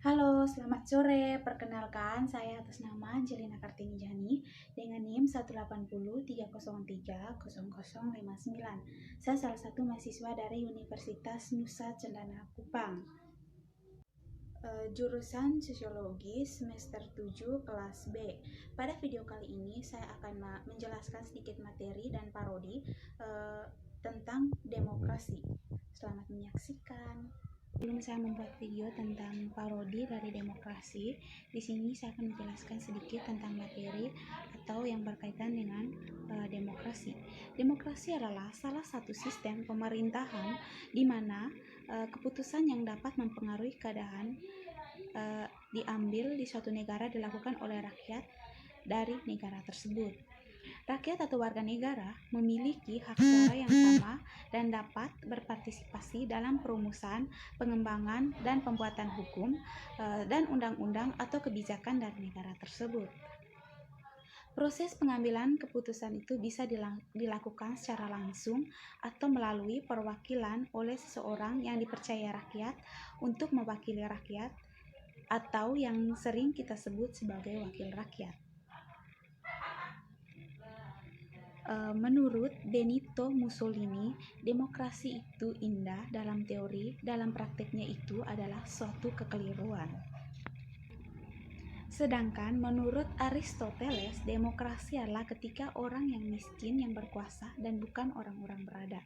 Halo, selamat sore. Perkenalkan, saya atas nama Angelina Kartini Jani dengan NIM 18030030059. Saya salah satu mahasiswa dari Universitas Nusa Cendana Kupang. Jurusan Sosiologi semester 7 kelas B. Pada video kali ini saya akan menjelaskan sedikit materi dan parodi tentang demokrasi. Selamat menyaksikan. Sebelum saya membuat video tentang parodi dari demokrasi, di sini saya akan menjelaskan sedikit tentang materi atau yang berkaitan dengan demokrasi. Demokrasi adalah salah satu sistem pemerintahan di mana keputusan yang dapat mempengaruhi keadaan diambil di suatu negara dilakukan oleh rakyat dari negara tersebut. Rakyat atau warga negara memiliki hak suara yang sama dan dapat berpartisipasi dalam perumusan, pengembangan, dan pembuatan hukum dan undang-undang atau kebijakan dari negara tersebut. Proses pengambilan keputusan itu bisa dilakukan secara langsung atau melalui perwakilan oleh seseorang yang dipercaya rakyat untuk mewakili rakyat atau yang sering kita sebut sebagai wakil rakyat. Menurut Benito Mussolini, demokrasi itu indah dalam teori, dalam prakteknya itu adalah suatu kekeliruan. Sedangkan menurut Aristoteles, demokrasi adalah ketika orang yang miskin yang berkuasa dan bukan orang-orang berada.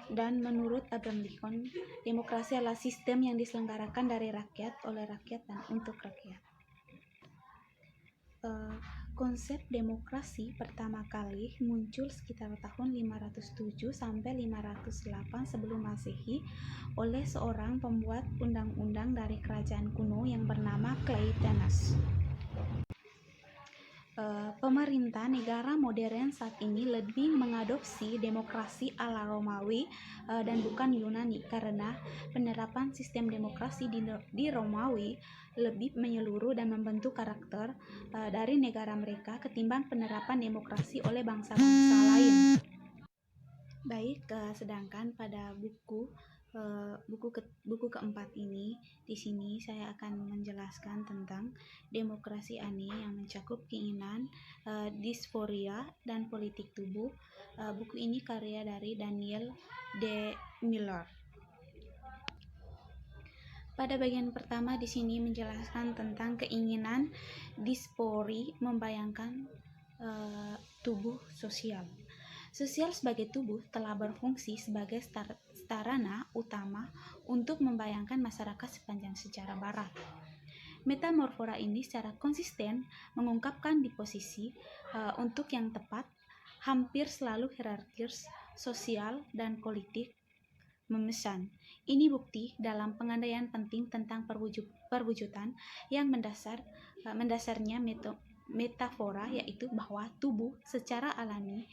Dan menurut Abraham Lincoln, demokrasi adalah sistem yang diselenggarakan dari rakyat, oleh rakyat, dan untuk rakyat. Konsep demokrasi pertama kali muncul sekitar tahun 507 sampai 508 sebelum Masehi oleh seorang pembuat undang-undang dari kerajaan kuno yang bernama Cleisthenes. Pemerintah negara modern saat ini lebih mengadopsi demokrasi ala Romawi dan bukan Yunani karena penerapan sistem demokrasi di Romawi lebih menyeluruh dan membentuk karakter dari negara mereka ketimbang penerapan demokrasi oleh bangsa-bangsa lain. Baik, sedangkan pada buku keempat ini, di sini saya akan menjelaskan tentang demokrasi aneh yang mencakup keinginan, disforia, dan politik tubuh. Buku ini karya dari Daniel D. Miller. Pada bagian pertama di sini menjelaskan tentang keinginan disfori membayangkan tubuh sosial. Sosial sebagai tubuh telah berfungsi sebagai sarana utama untuk membayangkan masyarakat sepanjang sejarah barat. Metamorfora ini secara konsisten mengungkapkan di posisi untuk yang tepat, hampir selalu hierarkis, sosial, dan politik memesan. Ini bukti dalam pengandaian penting tentang perwujudan yang mendasarnya metafora, yaitu bahwa tubuh secara alami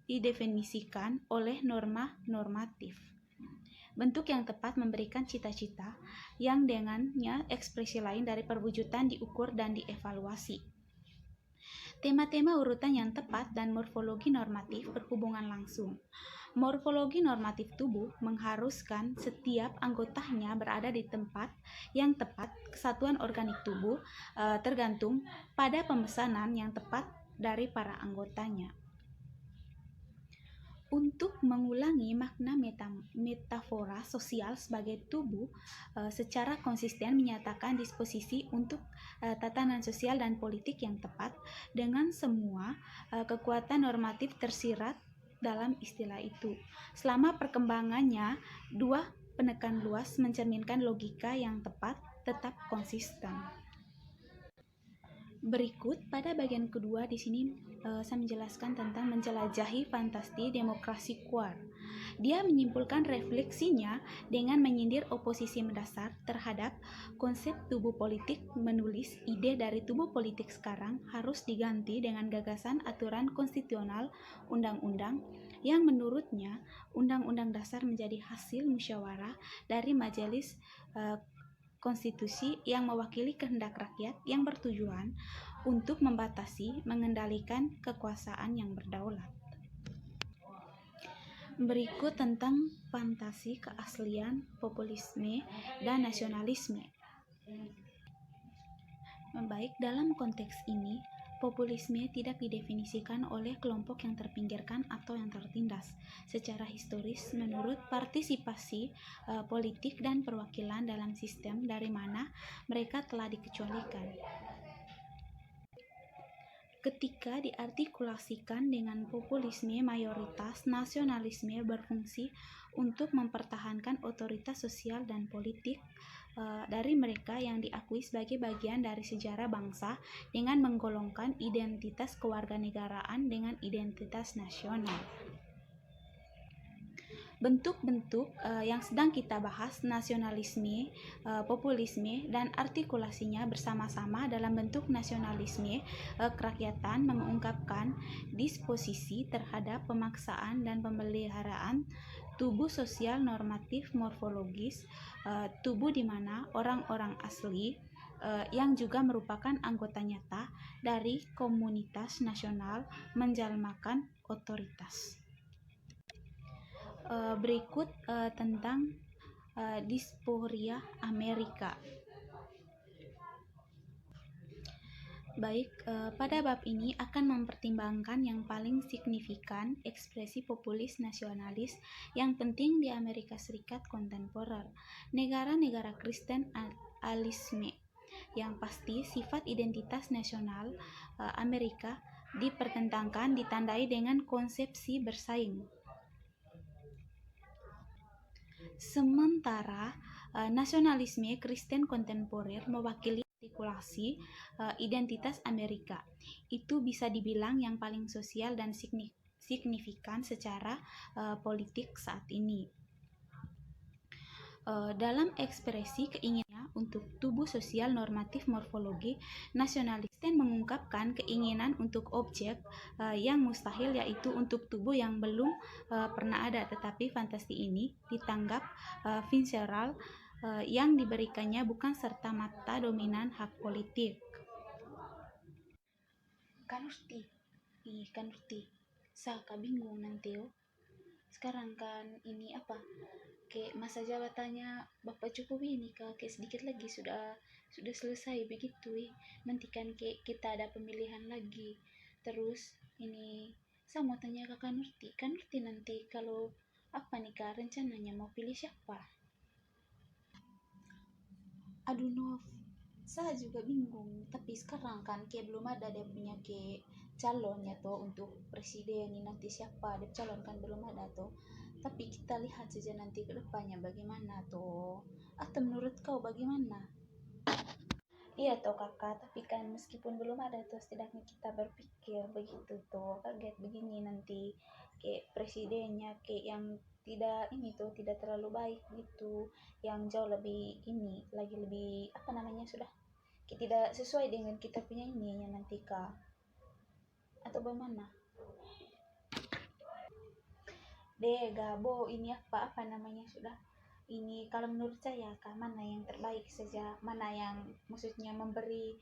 didefinisikan oleh norma normatif. Bentuk yang tepat memberikan cita-cita yang dengannya ekspresi lain dari perwujudan diukur dan dievaluasi. Tema-tema urutan yang tepat dan morfologi normatif berhubungan langsung. Morfologi normatif tubuh mengharuskan setiap anggotanya berada di tempat yang tepat. Kesatuan organik tubuh tergantung pada pemesanan yang tepat dari para anggotanya. Untuk mengulangi makna metafora sosial sebagai tubuh secara konsisten menyatakan disposisi untuk tatanan sosial dan politik yang tepat dengan semua kekuatan normatif tersirat dalam istilah itu. Selama perkembangannya, dua penekan luas mencerminkan logika yang tepat tetap konsisten. Berikut pada bagian kedua di sini saya menjelaskan tentang menjelajahi fantasi demokrasi kuar. Dia menyimpulkan refleksinya dengan menyindir oposisi mendasar terhadap konsep tubuh politik, menulis ide dari tubuh politik sekarang harus diganti dengan gagasan aturan konstitusional undang-undang yang menurutnya undang-undang dasar menjadi hasil musyawarah dari majelis konstitusi yang mewakili kehendak rakyat yang bertujuan untuk membatasi, mengendalikan kekuasaan yang berdaulat. Berikut tentang fantasi keaslian, populisme, dan nasionalisme. Baik, dalam konteks ini, populisme tidak didefinisikan oleh kelompok yang terpinggirkan atau yang tertindas. Secara historis, menurut partisipasi politik dan perwakilan dalam sistem dari mana mereka telah dikecualikan. Ketika diartikulasikan dengan populisme mayoritas, nasionalisme berfungsi untuk mempertahankan otoritas sosial dan politik dari mereka yang diakui sebagai bagian dari sejarah bangsa dengan menggolongkan identitas kewarganegaraan dengan identitas nasional. Bentuk-bentuk yang sedang kita bahas, nasionalisme, populisme, dan artikulasinya bersama-sama dalam bentuk nasionalisme kerakyatan mengungkapkan disposisi terhadap pemaksaan dan pemeliharaan tubuh sosial normatif morfologis, tubuh di mana orang-orang asli yang juga merupakan anggota nyata dari komunitas nasional menjalmakan otoritas. Berikut tentang diaspora Amerika. Baik, pada bab ini akan mempertimbangkan yang paling signifikan ekspresi populis nasionalis yang penting di Amerika Serikat kontemporer, negara-negara Kristen alisme. Yang pasti, sifat identitas nasional Amerika dipertentangkan ditandai dengan konsepsi bersaing. Sementara nasionalisme Kristen kontemporer mewakili artikulasi identitas Amerika. Itu bisa dibilang yang paling sosial dan signifikan secara politik saat ini. Dalam ekspresi keinginannya untuk tubuh sosial normatif morfologi, nasionalis mengungkapkan keinginan untuk objek yang mustahil, yaitu untuk tubuh yang belum pernah ada, tetapi fantasi ini ditanggap visceral yang diberikannya bukan serta mata dominan hak politik. Kan ngerti, Saka bingung nanti sekarang kan ini apa? Kayak masa jabatannya Bapak Jokowi ini kayak sedikit lagi sudah selesai begitu nanti kan kayak kita ada pemilihan lagi. Terus ini saya mau tanya ke Kak Nurti nanti kalau apa nih Kak rencananya mau pilih siapa? Aduh Nov, saya juga bingung, tapi sekarang kan kayak belum ada dia punya kayak calonnya tuh untuk presiden ini nanti siapa dia calon kan belum ada tuh, tapi kita lihat saja nanti ke depannya bagaimana tuh. Atau menurut kau bagaimana? Iya toh kakak, tapi kan meskipun belum ada tuh setidaknya kita berpikir begitu tuh, kaget begini nanti kayak presidennya kayak yang tidak ini tuh tidak terlalu baik gitu, yang jauh lebih ini lagi lebih apa namanya sudah kayak tidak sesuai dengan kita punya ininya nanti kak, atau bagaimana? Deh gabo ini apa namanya sudah ini kalau menurut saya kak mana yang terbaik saja, mana yang maksudnya memberi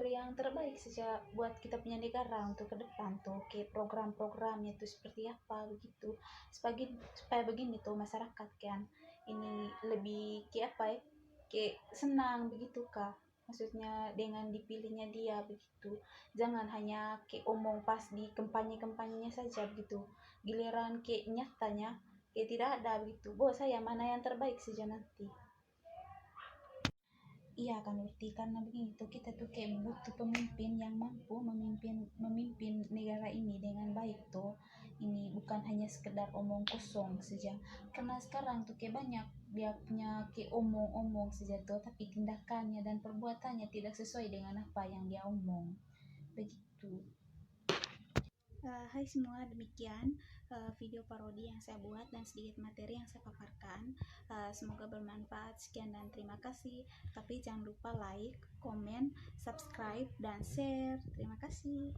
yang terbaik saja buat kita punya negara untuk ke depan tuh kayak program-programnya tuh seperti apa begitu, supaya begini tuh masyarakat kan ini lebih kayak apa kayak senang begitu kak, maksudnya dengan dipilihnya dia begitu, jangan hanya kayak omong pas di kampanye-kampanyenya saja begitu, giliran kayak nyatanya kayak tidak ada begitu. Saya mana yang terbaik saja nanti. Iya kan ngerti, karena begini tuh kita tuh kayak butuh pemimpin yang mampu memimpin negara ini dengan baik tuh. Ini bukan hanya sekedar omong kosong saja. Karena sekarang tuh kayak banyak dia punya kayak omong-omong saja tuh, tapi tindakannya dan perbuatannya tidak sesuai dengan apa yang dia omong. Begitu. Hai semua, demikian video parodi yang saya buat dan sedikit materi yang saya paparkan. Semoga bermanfaat. Sekian dan terima kasih. Tapi jangan lupa like, komen, subscribe, dan share. Terima kasih.